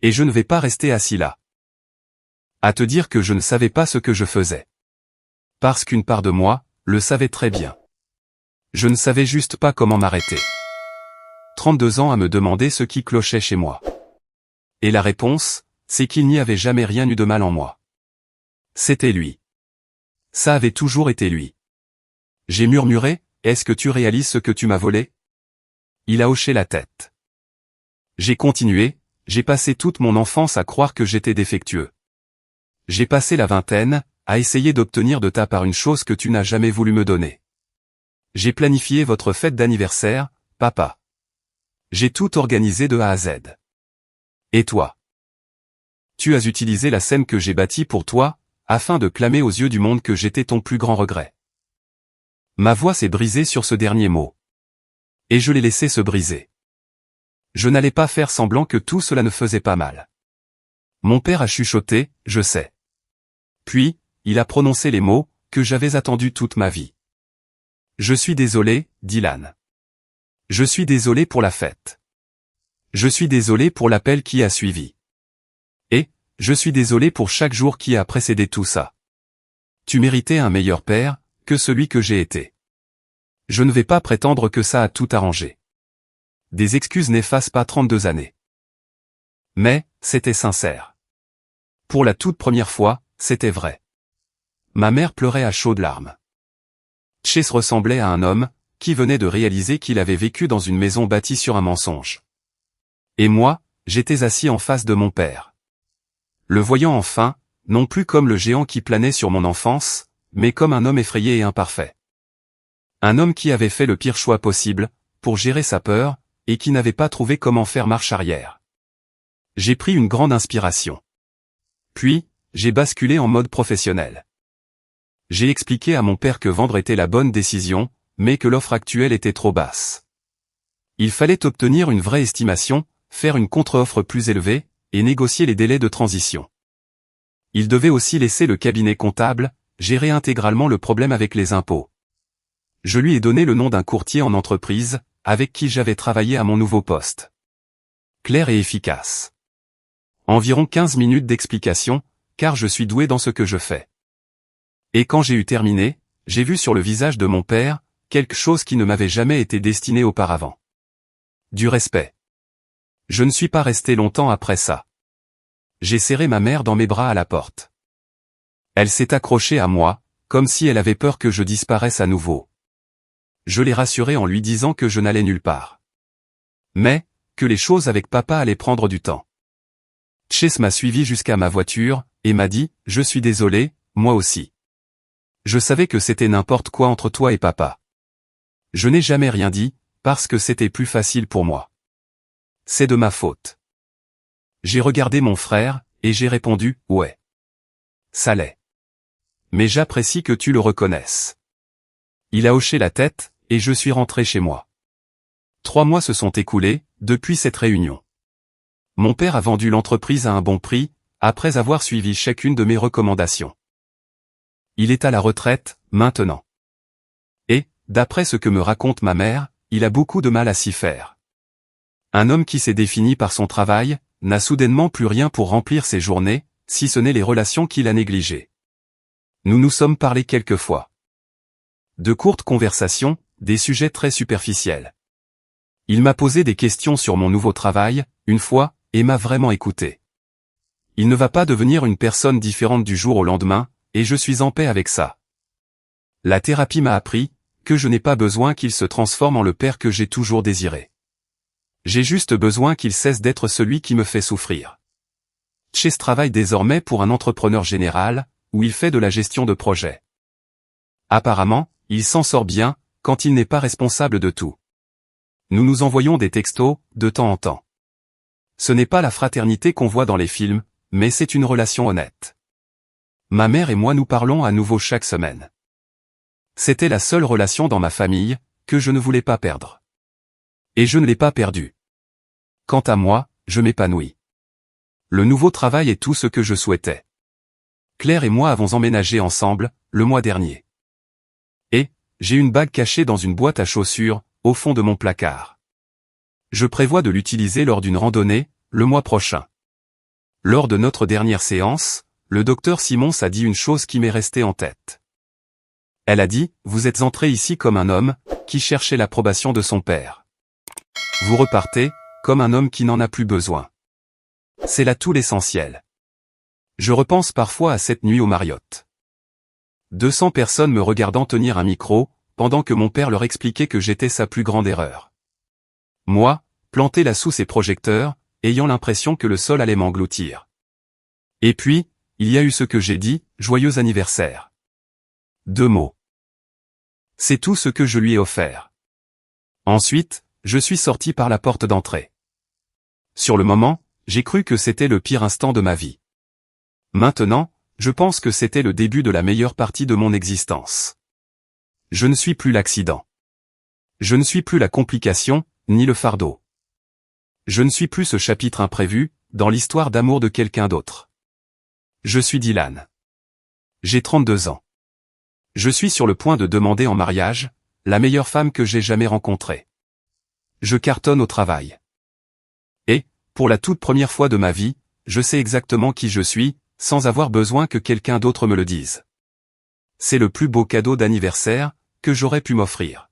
Et je ne vais pas rester assis là. À te dire que je ne savais pas ce que je faisais. parce qu'une part de moi le savait très bien. Je ne savais juste pas comment m'arrêter. 32 ans à me demander ce qui clochait chez moi. Et la réponse, c'est qu'il n'y avait jamais rien eu de mal en moi. C'était lui. Ça avait toujours été lui. J'ai murmuré, est-ce que tu réalises ce que tu m'as volé? Il a hoché la tête. J'ai continué, j'ai passé toute mon enfance à croire que j'étais défectueux. J'ai passé la vingtaine, à essayer d'obtenir de ta part une chose que tu n'as jamais voulu me donner. J'ai planifié votre fête d'anniversaire, papa. J'ai tout organisé de A à Z. Et toi? Tu as utilisé la scène que j'ai bâtie pour toi, afin de clamer aux yeux du monde que j'étais ton plus grand regret. Ma voix s'est brisée sur ce dernier mot. Et je l'ai laissé se briser. Je n'allais pas faire semblant que tout cela ne faisait pas mal. Mon père a chuchoté, je sais. Puis, il a prononcé les mots que j'avais attendus toute ma vie. Je suis désolé, Dylan. Je suis désolé pour la fête. Je suis désolé pour l'appel qui a suivi. Et, je suis désolé pour chaque jour qui a précédé tout ça. Tu méritais un meilleur père que celui que j'ai été. Je ne vais pas prétendre que ça a tout arrangé. Des excuses n'effacent pas 32 années. Mais, c'était sincère. Pour la toute première fois, c'était vrai. Ma mère pleurait à chaudes larmes. Chase ressemblait à un homme qui venait de réaliser qu'il avait vécu dans une maison bâtie sur un mensonge. Et moi, j'étais assis en face de mon père. Le voyant enfin, non plus comme le géant qui planait sur mon enfance, mais comme un homme effrayé et imparfait. Un homme qui avait fait le pire choix possible, pour gérer sa peur, et qui n'avait pas trouvé comment faire marche arrière. J'ai pris une grande inspiration. Puis, j'ai basculé en mode professionnel. J'ai expliqué à mon père que vendre était la bonne décision, mais que l'offre actuelle était trop basse. Il fallait obtenir une vraie estimation, faire une contre-offre plus élevée, et négocier les délais de transition. Il devait aussi laisser le cabinet comptable gérer intégralement le problème avec les impôts. Je lui ai donné le nom d'un courtier en entreprise, avec qui j'avais travaillé à mon nouveau poste. Clair et efficace. Environ 15 minutes d'explication, car je suis doué dans ce que je fais. Et quand j'ai eu terminé, j'ai vu sur le visage de mon père, quelque chose qui ne m'avait jamais été destiné auparavant. Du respect. Je ne suis pas resté longtemps après ça. J'ai serré ma mère dans mes bras à la porte. Elle s'est accrochée à moi, comme si elle avait peur que je disparaisse à nouveau. Je l'ai rassurée en lui disant que je n'allais nulle part. Mais, que les choses avec papa allaient prendre du temps. Chase m'a suivi jusqu'à ma voiture, et m'a dit, « Je suis désolé, moi aussi. Je savais que c'était n'importe quoi entre toi et papa. Je n'ai jamais rien dit, parce que c'était plus facile pour moi. C'est de ma faute. » J'ai regardé mon frère, et j'ai répondu, « Ouais. Ça l'est. Mais j'apprécie que tu le reconnaisses. » Il a hoché la tête, et je suis rentré chez moi. 3 mois se sont écoulés, depuis cette réunion. Mon père a vendu l'entreprise à un bon prix, après avoir suivi chacune de mes recommandations. Il est à la retraite, maintenant. Et, d'après ce que me raconte ma mère, il a beaucoup de mal à s'y faire. Un homme qui s'est défini par son travail, n'a soudainement plus rien pour remplir ses journées, si ce n'est les relations qu'il a négligées. Nous nous sommes parlé quelques fois. De courtes conversations, des sujets très superficiels. Il m'a posé des questions sur mon nouveau travail, une fois, et m'a vraiment écouté. Il ne va pas devenir une personne différente du jour au lendemain, et je suis en paix avec ça. La thérapie m'a appris que je n'ai pas besoin qu'il se transforme en le père que j'ai toujours désiré. J'ai juste besoin qu'il cesse d'être celui qui me fait souffrir. Chase travaille désormais pour un entrepreneur général, où il fait de la gestion de projet. Apparemment, il s'en sort bien, quand il n'est pas responsable de tout. Nous nous envoyons des textos, de temps en temps. Ce n'est pas la fraternité qu'on voit dans les films, mais c'est une relation honnête. Ma mère et moi nous parlons à nouveau chaque semaine. C'était la seule relation dans ma famille, que je ne voulais pas perdre. Et je ne l'ai pas perdue. Quant à moi, je m'épanouis. Le nouveau travail est tout ce que je souhaitais. Claire et moi avons emménagé ensemble, le mois dernier. Et, j'ai une bague cachée dans une boîte à chaussures, au fond de mon placard. Je prévois de l'utiliser lors d'une randonnée, le mois prochain. Lors de notre dernière séance, le docteur Simons a dit une chose qui m'est restée en tête. Elle a dit, vous êtes entré ici comme un homme, qui cherchait l'approbation de son père. Vous repartez, comme un homme qui n'en a plus besoin. C'est là tout l'essentiel. Je repense parfois à cette nuit au Marriott. 200 personnes me regardant tenir un micro, pendant que mon père leur expliquait que j'étais sa plus grande erreur. Moi, planté là sous ses projecteurs, ayant l'impression que le sol allait m'engloutir. Et puis, il y a eu ce que j'ai dit, joyeux anniversaire. 2 mots. C'est tout ce que je lui ai offert. Ensuite, je suis sorti par la porte d'entrée. Sur le moment, j'ai cru que c'était le pire instant de ma vie. Maintenant, je pense que c'était le début de la meilleure partie de mon existence. Je ne suis plus l'accident. Je ne suis plus la complication, ni le fardeau. Je ne suis plus ce chapitre imprévu, dans l'histoire d'amour de quelqu'un d'autre. Je suis Dylan. J'ai 32 ans. Je suis sur le point de demander en mariage, la meilleure femme que j'ai jamais rencontrée. Je cartonne au travail. Et, pour la toute première fois de ma vie, je sais exactement qui je suis, sans avoir besoin que quelqu'un d'autre me le dise. C'est le plus beau cadeau d'anniversaire que j'aurais pu m'offrir.